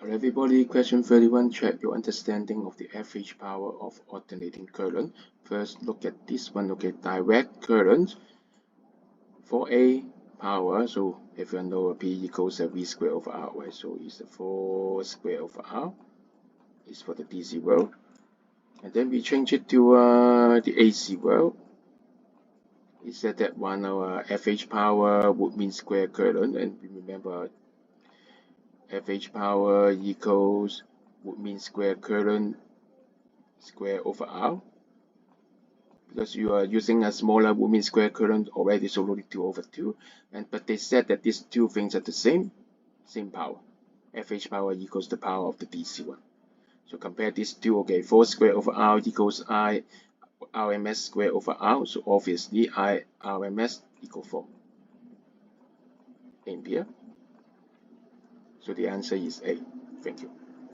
Everybody, question 31, check your understanding of the average power of alternating current. First, look at this one, okay, direct current for a power. So if you know P equals a V squared over R, right? So it's the 4 squared over R is for the DC world. And then we change it to the AC world. We said that one FH power would mean square current, and remember FH power equals would mean square current square over R, because you are using a smaller would mean square current already, so only 2 over 2. But they said that these two things are the same power. FH power equals the power of the DC one. So compare these two, okay, 4 square over R equals I RMS square over R, so obviously I RMS equal 4 ampere. So the answer is A. Thank you.